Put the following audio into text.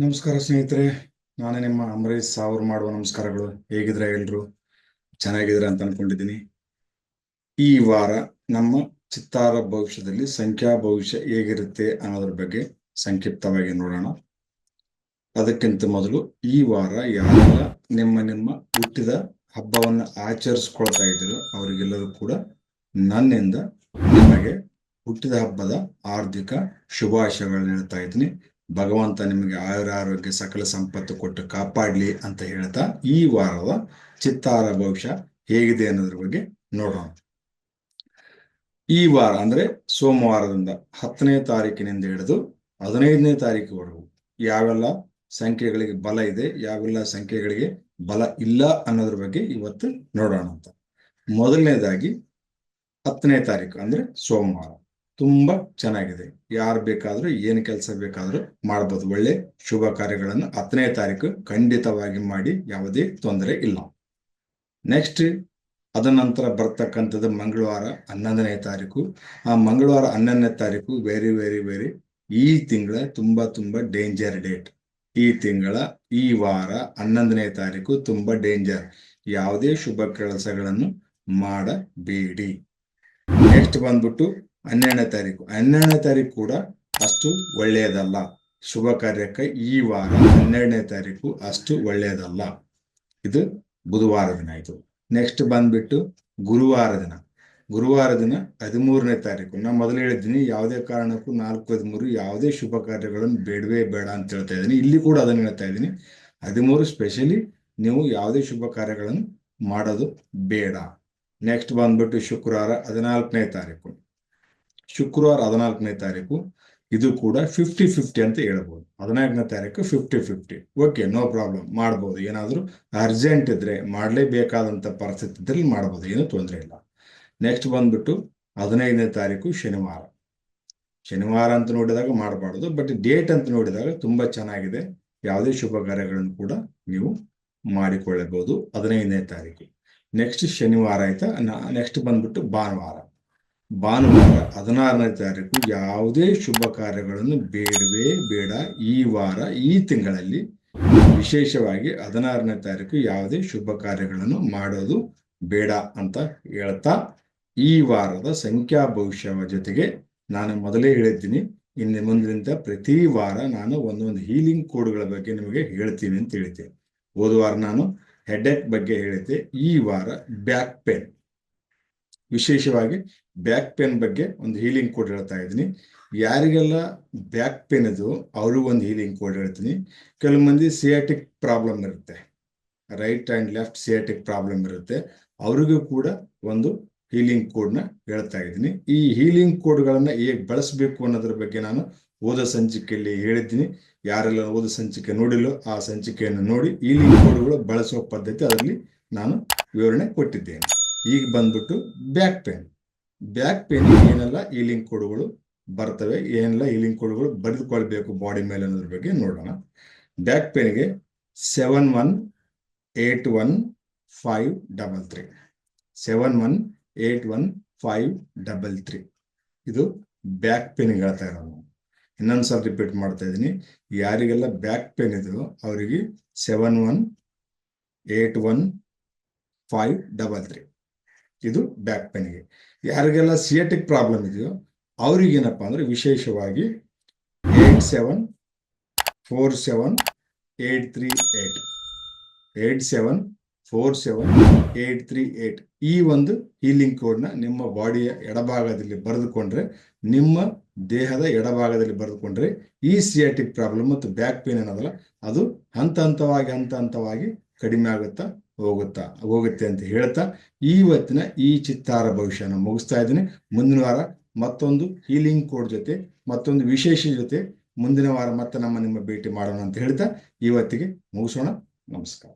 ನಮಸ್ಕಾರ ಸ್ನೇಹಿತರೆ, ನಾನೇ ನಿಮ್ಮ ಅಂಬರೀಶ್ ಸಾವ್ರು ಮಾಡುವ ನಮಸ್ಕಾರಗಳು. ಹೇಗಿದ್ರೆ ಎಲ್ರು ಚೆನ್ನಾಗಿದ್ರೆ ಅಂತ ಅನ್ಕೊಂಡಿದ್ದೀನಿ. ಈ ವಾರ ನಮ್ಮ ಚಿತ್ತಾರ ಭವಿಷ್ಯದಲ್ಲಿ ಸಂಖ್ಯಾ ಭವಿಷ್ಯ ಹೇಗಿರುತ್ತೆ ಅನ್ನೋದ್ರ ಬಗ್ಗೆ ಸಂಕ್ಷಿಪ್ತವಾಗಿ ನೋಡೋಣ. ಅದಕ್ಕಿಂತ ಮೊದಲು ಈ ವಾರ ಯಾರೆಲ್ಲ ನಿಮ್ಮ ಹುಟ್ಟಿದ ಹಬ್ಬವನ್ನು ಆಚರಿಸ್ಕೊಳ್ತಾ ಇದ್ದೀರೋ ಅವರಿಗೆಲ್ಲರೂ ಕೂಡ ನನ್ನಿಂದ ನಿಮಗೆ ಹುಟ್ಟಿದ ಹಬ್ಬದ ಹಾರ್ದಿಕ ಶುಭಾಶಯಗಳನ್ನ ಹೇಳ್ತಾ ಇದ್ದೀನಿ. ಭಗವಂತ ನಿಮಗೆ ಆಯುರಾರೋಗ್ಯ ಸಕಲ ಸಂಪತ್ತು ಕೊಟ್ಟು ಕಾಪಾಡ್ಲಿ ಅಂತ ಹೇಳ್ತಾ ಈ ವಾರದ ಚಿತ್ತಾರ ಭವಿಷ್ಯ ಹೇಗಿದೆ ಅನ್ನೋದ್ರ ಬಗ್ಗೆ ನೋಡೋಣ. ಈ ವಾರ ಅಂದ್ರೆ ಸೋಮವಾರದಿಂದ 10ನೇ ತಾರೀಕಿನಿಂದ ಹಿಡಿದು 15ನೇ ತಾರೀಕಿವರೆಗೂ ಯಾವೆಲ್ಲ ಸಂಖ್ಯೆಗಳಿಗೆ ಬಲ ಇದೆ, ಯಾವೆಲ್ಲ ಸಂಖ್ಯೆಗಳಿಗೆ ಬಲ ಇಲ್ಲ ಅನ್ನೋದ್ರ ಬಗ್ಗೆ ಇವತ್ತು ನೋಡೋಣ ಅಂತ. ಮೊದಲನೇದಾಗಿ 10ನೇ ತಾರೀಕು ಅಂದ್ರೆ ಸೋಮವಾರ ತುಂಬಾ ಚೆನ್ನಾಗಿದೆ. ಯಾರು ಬೇಕಾದ್ರೂ ಏನು ಕೆಲಸ ಬೇಕಾದ್ರೂ ಮಾಡ್ಬೋದು. ಒಳ್ಳೆ ಶುಭ ಕಾರ್ಯಗಳನ್ನು 10ನೇ ತಾರೀಕು ಖಂಡಿತವಾಗಿ ಮಾಡಿ, ಯಾವುದೇ ತೊಂದರೆ ಇಲ್ಲ. ನೆಕ್ಸ್ಟ್ ಅದ ನಂತರ ಬರ್ತಕ್ಕಂಥದ್ದು ಮಂಗಳವಾರ 11ನೇ ತಾರೀಕು. ಆ ಮಂಗಳವಾರ 11ನೇ ತಾರೀಕು ವೆರಿ ವೆರಿ ವೆರಿ ಈ ತಿಂಗಳ ತುಂಬಾ ಡೇಂಜರ್ ಡೇಟ್. ಈ ತಿಂಗಳ ಈ ವಾರ 11ನೇ ತಾರೀಕು ತುಂಬಾ ಡೇಂಜರ್. ಯಾವುದೇ ಶುಭ ಕೆಲಸಗಳನ್ನು ಮಾಡಬೇಡಿ. ನೆಕ್ಸ್ಟ್ ಬಂದ್ಬಿಟ್ಟು 12ನೇ ತಾರೀಕು. 12ನೇ ತಾರೀಕು ಕೂಡ ಅಷ್ಟು ಒಳ್ಳೆಯದಲ್ಲ. ಶುಭ ಕಾರ್ಯಕ್ಕೆ ಈ ವಾರ 12ನೇ ತಾರೀಕು ಅಷ್ಟು ಒಳ್ಳೆಯದಲ್ಲ. ಇದು ಬುಧವಾರ ದಿನ ಆಯ್ತು. ನೆಕ್ಸ್ಟ್ ಬಂದ್ಬಿಟ್ಟು ಗುರುವಾರ ದಿನ. ಗುರುವಾರ ದಿನ 13ನೇ ತಾರೀಕು. ನಾ ಮೊದಲು ಹೇಳಿದ್ದೀನಿ ಯಾವುದೇ ಕಾರಣಕ್ಕೂ 4-13 ಯಾವುದೇ ಶುಭ ಕಾರ್ಯಗಳನ್ನು ಬೇಡವೇ ಬೇಡ ಅಂತ ಹೇಳ್ತಾ ಇದ್ದೀನಿ. ಇಲ್ಲಿ ಕೂಡ ಅದನ್ನು ಹೇಳ್ತಾ ಇದ್ದೀನಿ. 13 ಸ್ಪೆಷಲಿ ನೀವು ಯಾವುದೇ ಶುಭ ಕಾರ್ಯಗಳನ್ನು ಮಾಡೋದು ಬೇಡ. ನೆಕ್ಸ್ಟ್ ಬಂದ್ಬಿಟ್ಟು ಶುಕ್ರವಾರ 14ನೇ ತಾರೀಕು. ಶುಕ್ರವಾರ 14ನೇ ತಾರೀಕು ಇದು ಕೂಡ 50-50 ಅಂತ ಹೇಳ್ಬೋದು. 14ನೇ ತಾರೀಕು 50-50. ಓಕೆ, ನೋ ಪ್ರಾಬ್ಲಮ್, ಮಾಡ್ಬೋದು. ಏನಾದರೂ ಅರ್ಜೆಂಟ್ ಇದ್ರೆ, ಮಾಡಲೇಬೇಕಾದಂಥ ಪರಿಸ್ಥಿತಿ ಇದ್ರಲ್ಲಿ ಮಾಡ್ಬೋದು, ಏನೂ ತೊಂದರೆ ಇಲ್ಲ. ನೆಕ್ಸ್ಟ್ ಬಂದ್ಬಿಟ್ಟು 15ನೇ ತಾರೀಕು ಶನಿವಾರ. ಶನಿವಾರ ಅಂತ ನೋಡಿದಾಗ ಮಾಡಬಾರ್ದು, ಬಟ್ ಡೇಟ್ ಅಂತ ನೋಡಿದಾಗ ತುಂಬಾ ಚೆನ್ನಾಗಿದೆ. ಯಾವುದೇ ಶುಭ ಕಾರ್ಯಗಳನ್ನು ಕೂಡ ನೀವು ಮಾಡಿಕೊಳ್ಳಬಹುದು 15ನೇ ತಾರೀಕು. ನೆಕ್ಸ್ಟ್ ಶನಿವಾರ ಆಯ್ತಾ. ನೆಕ್ಸ್ಟ್ ಬಂದ್ಬಿಟ್ಟು ಭಾನುವಾರ. 16ನೇ ತಾರೀಕು ಯಾವುದೇ ಶುಭ ಕಾರ್ಯಗಳನ್ನು ಬೇಡವೇ ಬೇಡ. ಈ ವಾರ ಈ ತಿಂಗಳಲ್ಲಿ ವಿಶೇಷವಾಗಿ 16ನೇ ತಾರೀಕು ಯಾವುದೇ ಶುಭ ಕಾರ್ಯಗಳನ್ನು ಮಾಡೋದು ಬೇಡ ಅಂತ ಹೇಳ್ತಾ ಈ ವಾರದ ಸಂಖ್ಯಾ ಭವಿಷ್ಯದ ಜೊತೆಗೆ ನಾನು ಮೊದಲೇ ಹೇಳಿದ್ದೀನಿ, ಇನ್ನು ಮುಂದಿನಿಂದ ಪ್ರತಿ ವಾರ ನಾನು ಒಂದೊಂದು ಹೀಲಿಂಗ್ ಕೋಡ್ಗಳ ಬಗ್ಗೆ ನಿಮಗೆ ಹೇಳ್ತೀನಿ ಅಂತ ಹೇಳಿದ್ದೆ. ಹೋದ ವಾರ ನಾನು ಹೆಡ್ಏಕ್ ಬಗ್ಗೆ ಹೇಳಿದ್ದೆ. ಈ ವಾರ ಬ್ಯಾಕ್ ಪೇನ್, ವಿಶೇಷವಾಗಿ ಬ್ಯಾಕ್ ಪೇನ್ ಬಗ್ಗೆ ಒಂದು ಹೀಲಿಂಗ್ ಕೋಡ್ ಹೇಳ್ತಾ ಇದ್ದೀನಿ. ಯಾರಿಗೆಲ್ಲ ಬ್ಯಾಕ್ ಪೇನ್ ಇದು ಅವ್ರಿಗೂ ಒಂದು ಹೀಲಿಂಗ್ ಕೋಡ್ ಹೇಳ್ತೀನಿ. ಕೆಲವು ಮಂದಿ ಸಿಯಾಟಿಕ್ ಪ್ರಾಬ್ಲಮ್ ಇರುತ್ತೆ, right and left sciatic problem ಇರುತ್ತೆ, ಅವ್ರಿಗೂ ಕೂಡ ಒಂದು ಹೀಲಿಂಗ್ ಕೋಡ್ನ ಹೇಳ್ತಾ ಇದ್ದೀನಿ. ಈ ಹೀಲಿಂಗ್ ಕೋಡ್ಗಳನ್ನ ಹೇಗೆ ಬಳಸಬೇಕು ಅನ್ನೋದ್ರ ಬಗ್ಗೆ ನಾನು ಓದೋ ಸಂಚಿಕೆಯಲ್ಲಿ ಹೇಳಿದ್ದೀನಿ. ಯಾರೆಲ್ಲ ಓದೋ ಸಂಚಿಕೆ ನೋಡಿಲ್ಲೋ ಆ ಸಂಚಿಕೆಯನ್ನು ನೋಡಿ ಹೀಲಿಂಗ್ ಕೋಡ್ಗಳು ಬಳಸುವ ಪದ್ಧತಿ ಅದರಲ್ಲಿ ನಾನು ವಿವರಣೆ ಕೊಟ್ಟಿದ್ದೇನೆ. ಈಗ ಬಂದ್ಬಿಟ್ಟು ಬ್ಯಾಕ್ ಪೇನ್. ಬ್ಯಾಕ್ ಪೇನ್ ಏನೆಲ್ಲ ಹೀಲಿಂಗ್ ಕೋಡ್ಗಳು ಬರ್ತವೆ, ಏನೆಲ್ಲ ಹೀಲಿಂಗ್ ಕೋಡ್ಗಳು ಬರೆದುಕೊಳ್ಬೇಕು ಬಾಡಿ ಮೇಲೆ ಅನ್ನೋದ್ರ ಬಗ್ಗೆ ನೋಡೋಣ. ಬ್ಯಾಕ್ ಪೇನ್ಗೆ 7181-533 7181-533 ಇದು ಬ್ಯಾಕ್ ಪೇನ್ ಹೇಳ್ತಾ ಇರೋದು. ಇನ್ನೊಂದ್ಸಲ ರಿಪೀಟ್ ಮಾಡ್ತಾ ಇದ್ದೀನಿ. ಯಾರಿಗೆಲ್ಲ ಬ್ಯಾಕ್ ಪೇನ್ ಇದೆಯೋ ಅವರಿಗೆ 7181-533 ಇದು ಬ್ಯಾಕ್ ಪೇನ್ಗೆ. ಯಾರಿಗೆಲ್ಲ ಸಿಯಾಟಿಕ್ ಪ್ರಾಬ್ಲಮ್ ಇದೆಯೋ ಅವ್ರಿಗೇನಪ್ಪ ಅಂದ್ರೆ ವಿಶೇಷವಾಗಿ 8747-838 8747-838 ಈ ಒಂದು ಹೀಲಿಂಗ್ ಕೋಡ್ನ ನಿಮ್ಮ ಬಾಡಿಯ ಎಡಭಾಗದಲ್ಲಿ ಬರೆದುಕೊಂಡ್ರೆ, ನಿಮ್ಮ ದೇಹದ ಎಡಭಾಗದಲ್ಲಿ ಬರೆದುಕೊಂಡ್ರೆ ಈ ಸಿಯಾಟಿಕ್ ಪ್ರಾಬ್ಲಮ್ ಮತ್ತು ಬ್ಯಾಕ್ ಪೇನ್ ಏನದಲ್ಲ ಅದು ಹಂತ ಹಂತವಾಗಿ ಕಡಿಮೆ ಹೋಗುತ್ತೆ ಅಂತ ಹೇಳ್ತಾ ಇವತ್ತಿನ ಈ ಚಿತ್ತಾರ ಭವಿಷ್ಯನ ಮುಗಿಸ್ತಾ ಇದ್ದೀನಿ. ಮುಂದಿನ ವಾರ ಮತ್ತೊಂದು ಹೀಲಿಂಗ್ ಕೋಡ್ ಜೊತೆ, ಮತ್ತೊಂದು ವಿಶೇಷ ಜೊತೆ ಮುಂದಿನ ವಾರ ಮತ್ತೆ ನಿಮ್ಮ ಭೇಟಿ ಮಾಡೋಣ ಅಂತ ಹೇಳ್ತಾ ಇವತ್ತಿಗೆ ಮುಗಿಸೋಣ. ನಮಸ್ಕಾರ.